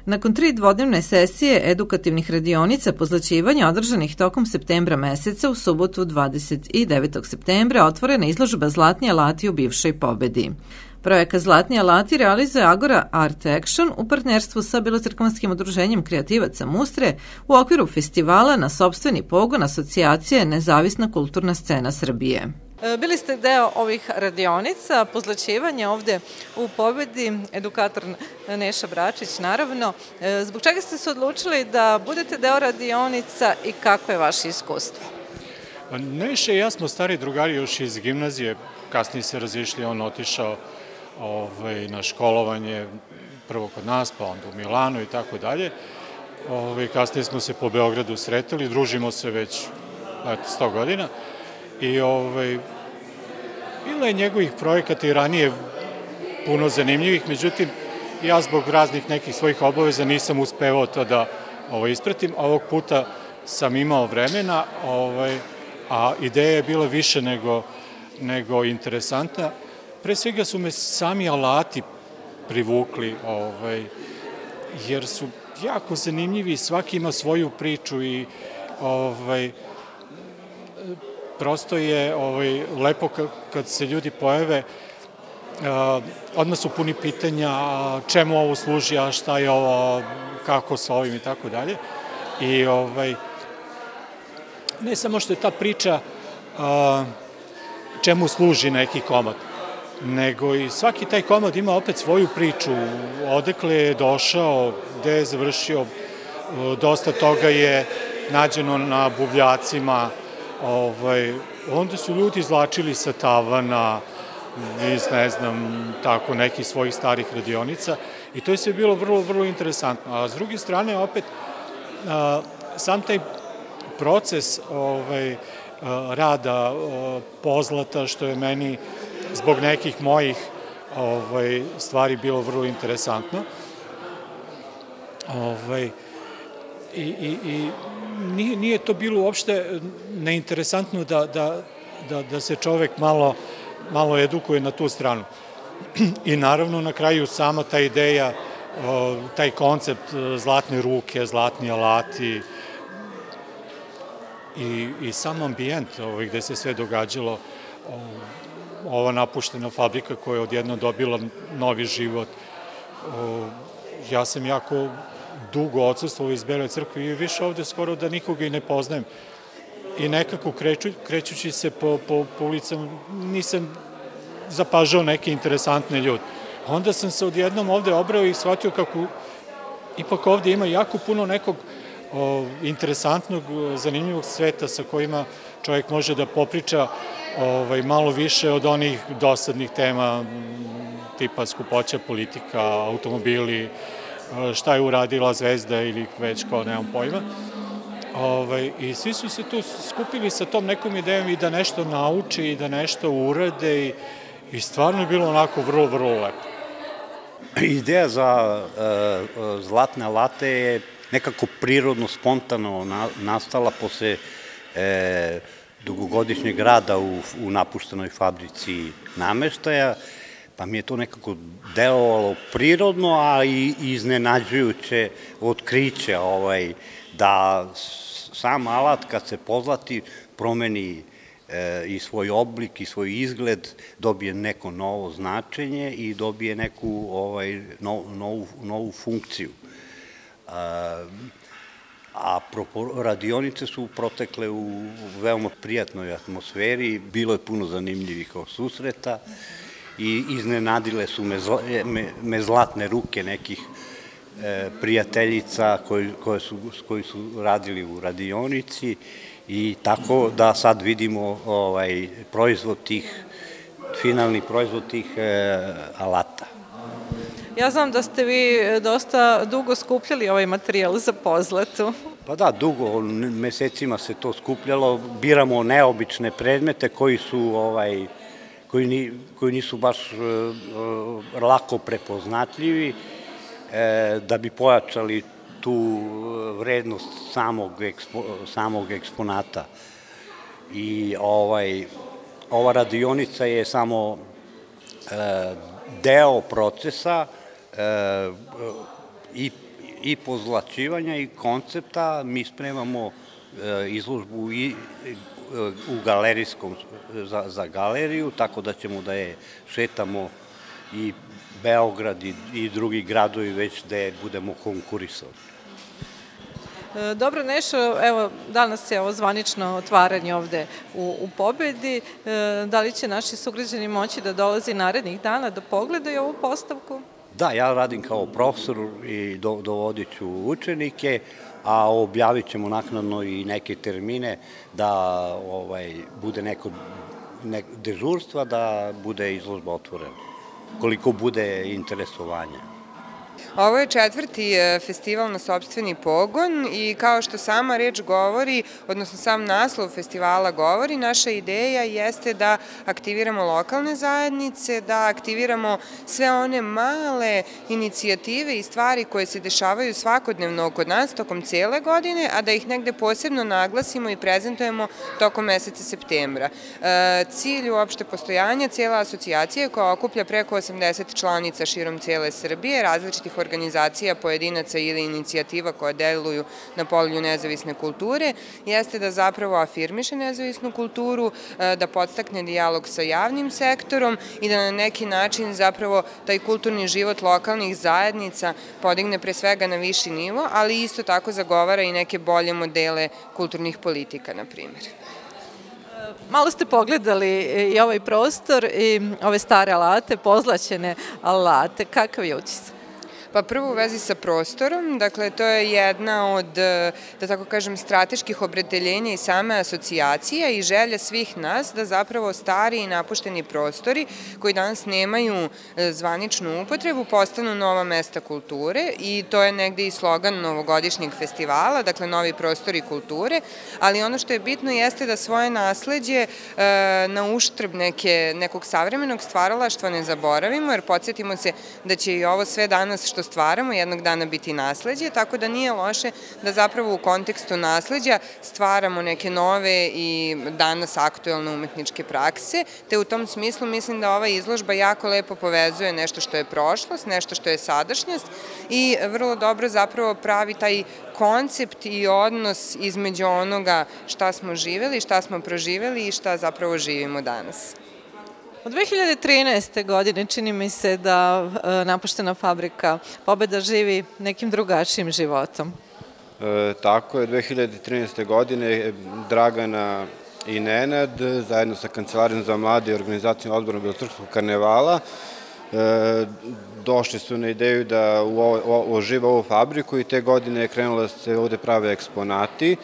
Nakon 3 dvodnevne sesije edukativnih radionica pozlaćivanja održanih tokom septembra meseca, u subotu 29. septembra otvorena izložba Zlatni alati u bivšoj pobedi. Projekat Zlatni alati realizuje Agora Art Action u partnerstvu sa Belocrkvanskim udruženjem kreativaca Mustre u okviru festivala na sopstveni pogon asocijacije Nezavisna kulturna scena Srbije. Bili ste deo ovih radionica, pozlaćivanja ovde u pobedi, edukator Neša Bračić naravno. Zbog čega ste se odlučili da budete deo radionica i kako je vaše iskustvo? Neša i ja smo stari drugari još iz gimnazije, kasnije se razišli, on otišao na školovanje, prvo kod nas, pa onda u Milanu i tako dalje. Kasnije smo se po Beogradu sretali, družimo se već 100 godina. I bilo je njegovih projekata i ranije puno zanimljivih, međutim, ja zbog raznih nekih svojih obaveza nisam uspevao to da ispratim. Ovog puta sam imao vremena, a ideja je bila više nego interesantna. Pre svega su me sami alati privukli, jer su jako zanimljivi, svaki ima svoju priču i prosto je lepo kad se ljudi pojave, odmah su puni pitanja čemu ovo služi, a šta je ovo, kako sa ovim i tako dalje. I ne samo što je ta priča čemu služi neki komad, nego i svaki taj komad ima opet svoju priču, odakle je došao, gde je završio, dosta toga je nađeno na buvljacima, onda su ljudi izvlačili sa tavana, iz, ne znam, tako nekih svojih starih radionica i to je sve bilo vrlo, vrlo interesantno. A s druge strane, opet, sam taj proces rada pozlata, što je meni zbog nekih mojih stvari bilo vrlo interesantno. I nije to bilo uopšte neinteresantno da se čovek malo edukuje na tu stranu. I naravno na kraju sama ta ideja, taj koncept zlatne ruke, zlatni alati i sam ambijent gde se sve događalo, ova napuštena fabrika koja je odjedno dobila novi život. Ja sam jako dugo odsustvovao iz Bele Crkve i više ovde skoro da nikoga i ne poznajem. I nekako krećući se po ulicama nisam zapažao neke interesantne ljude. Onda sam se odjednom ovde obrao i shvatio kako ipak ovde ima jako puno nekog interesantnog, zanimljivog sveta sa kojima čovjek može da popriča malo više od onih dosadnih tema tipa skupoća, politika, automobili, šta je uradila Zvezda ili već kao nemam pojma. I svi su se tu skupili sa tom nekom idejom i da nešto nauče i da nešto urade i stvarno je bilo onako vrlo, vrlo lepo. Ideja za zlatne alate je nekako prirodno, spontano nastala posle dugogodišnjeg rada u napuštenoj fabrici nameštaja, pa mi je to nekako delovalo prirodno, a i iznenađujuće otkriće da sam alat kad se pozlati promeni i svoj oblik i svoj izgled, dobije neko novo značenje i dobije neku novu funkciju. A radionice su protekle u veoma prijatnoj atmosferi, bilo je puno zanimljivih susreta i iznenadile su me zlatne ruke nekih prijateljica koji su radili u radionici i tako da sad vidimo finalni proizvod tih alata. Ja znam da ste vi dosta dugo skupljali ovaj materijal za pozlatu. Pa da, dugo, mesecima se to skupljalo, biramo neobične predmete koji nisu baš lako prepoznatljivi, da bi pojačali tu vrednost samog eksponata. I ova radionica je samo deo procesa i i pozlačivanja i koncepta. Mi spremamo izložbu i u galerijskom za galeriju, tako da ćemo da je šetamo i Beograd i drugi gradovi već gde budemo konkurisali. Dobro, Nešo, evo, danas je ovo zvanično otvaranje ovde u Pobedi. Da li će naši sugrađani moći da dolazi narednih dana da pogledaju ovu postavku? Da, ja radim kao profesor i dovodit ću učenike, a objavit ćemo naknadno i neke termine da bude neko dežurstva, da bude izložba otvorena, koliko bude interesovanja. Ovo je 4. festival na sopstveni pogon i kao što sama reč govori, odnosno sam naslov festivala govori, naša ideja jeste da aktiviramo lokalne zajednice, da aktiviramo sve one male inicijative i stvari koje se dešavaju svakodnevno kod nas tokom cele godine, a da ih negde posebno naglasimo i prezentujemo tokom meseca septembra. Cilj uopšte postojanja cijela asocijacija koja okuplja preko 80 članica širom cijele Srbije, različitih organizacija, pojedinaca ili inicijativa koja deluju na polju nezavisne kulture, jeste da zapravo afirmiše nezavisnu kulturu, da podstakne dijalog sa javnim sektorom i da na neki način zapravo taj kulturni život lokalnih zajednica podigne pre svega na viši nivo, ali isto tako zagovara i neke bolje modele kulturnih politika, na primjer. Malo ste pogledali i ovaj prostor i ove stare alate, pozlaćene alate. Kakav je utisak? Pa prvo u vezi sa prostorom, dakle to je jedna od, da tako kažem, strateških opredeljenja i same asocijacije i želja svih nas da zapravo stari i napušteni prostori koji danas nemaju zvaničnu upotrebu postanu nova mesta kulture i to je negde i slogan novogodišnjeg festivala, dakle novi prostori kulture, ali ono što je bitno jeste da svoje nasleđe na uštrb nekog savremenog stvaralaštva ne zaboravimo, jer podsjetimo se da će i ovo sve danas što stvaramo jednog dana biti nasleđe, tako da nije loše da zapravo u kontekstu nasleđa stvaramo neke nove i danas aktuelne umetničke prakse, te u tom smislu mislim da ova izložba jako lepo povezuje nešto što je prošlost, nešto što je sadašnjost i vrlo dobro zapravo pravi taj koncept i odnos između onoga šta smo živeli, šta smo proživeli i šta zapravo živimo danas. Od 2013. godine čini mi se da napuštena fabrika Pobeda živi nekim drugačijim životom. Tako je, 2013. godine Dragana i Nenad zajedno sa Kancelarijom za mlade i organizacijom odbora Belosrpskog karnevala došli su na ideju da ožive ovu fabriku i te godine je krenula da se ovde prave eksponati.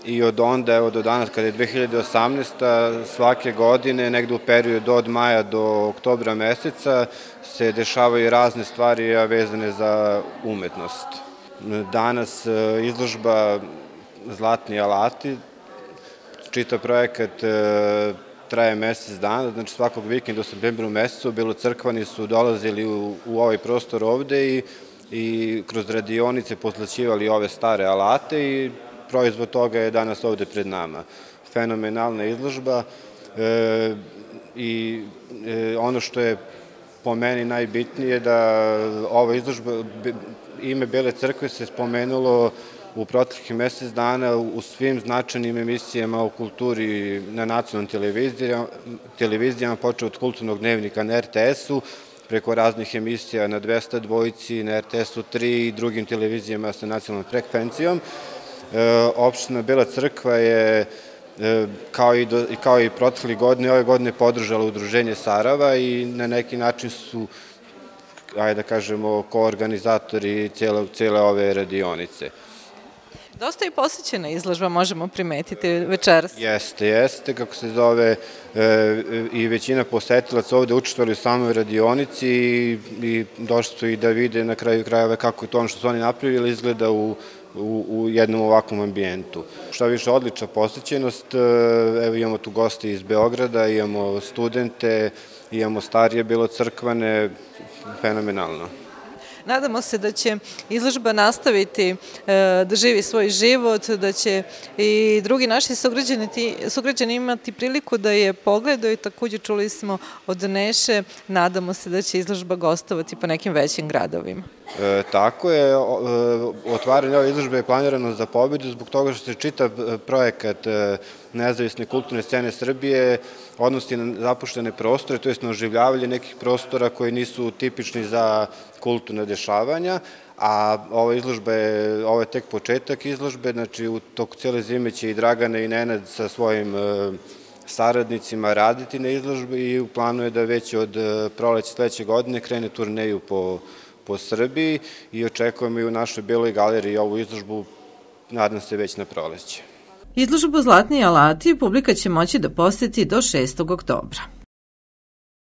I od onda, evo do danas, kada je 2018. svake godine, negde u periodu od maja do oktobra meseca, se dešavaju razne stvari vezane za umetnost. Danas izložba Zlatni alati, čitav projekat traje mesec dana, znači svakog vikenda u septembru mesecu Belocrkvani su dolazili u ovaj prostor ovde i kroz radionice pozlaćivali ove stare alate i proizvod toga je danas ovde pred nama. Fenomenalna izložba i ono što je po meni najbitnije da ova izložba, ime Bele crkve se spomenulo u proteklih mesec dana u svim značajnim emisijama o kulturi na nacionalnim televizijama, počeo od Kulturnog dnevnika na RTS-u, preko raznih emisija na 202, na RTS-u 3 i drugim televizijama sa nacionalnom frekvencijom. Opština Bela crkva je, kao i proteklih godine, ove godine podržala Udruženje Sarava i na neki način su, ajde da kažemo, koorganizatori cijele ove radionice. Dosta je posećena izložba, možemo primetiti večeras. Jeste, kako se zove, i većina posetilaca ovde učestvovali u samoj radionici i došli su i da vide na kraju krajeva kako je to ono što su oni napravili izgleda u jednom ovakvom ambijentu. Šta više, odlična posećenost, evo imamo tu goste iz Beograda, imamo studente, imamo starije Belocrkvane, fenomenalno. Nadamo se da će izložba nastaviti da živi svoj život, da će i drugi naši sugrađani imati priliku da je pogledaju. Takođe čuli smo od Neše, nadamo se da će izložba gostovati po nekim većim gradovima. Tako je, otvaranje ove izložbe je planirano za pobedu zbog toga što se čitav projekat nezavisne kulturne scene Srbije odnosi na zapuštene prostore, to je na oživljavanje nekih prostora koji nisu tipični za kulturne dešavanja, a ovo je tek početak izložbe, znači u toku cijele zime će i Dragana i Nenad sa svojim saradnicima raditi na izložbi i u planu je da već od proleća sledeće godine krene turneju po Srbiji i očekujemo i u našoj Beloj galeriji ovu izložbu, nadam se već na proleće. Izložbu Zlatni alati publika će moći da poseti do 6. oktobra.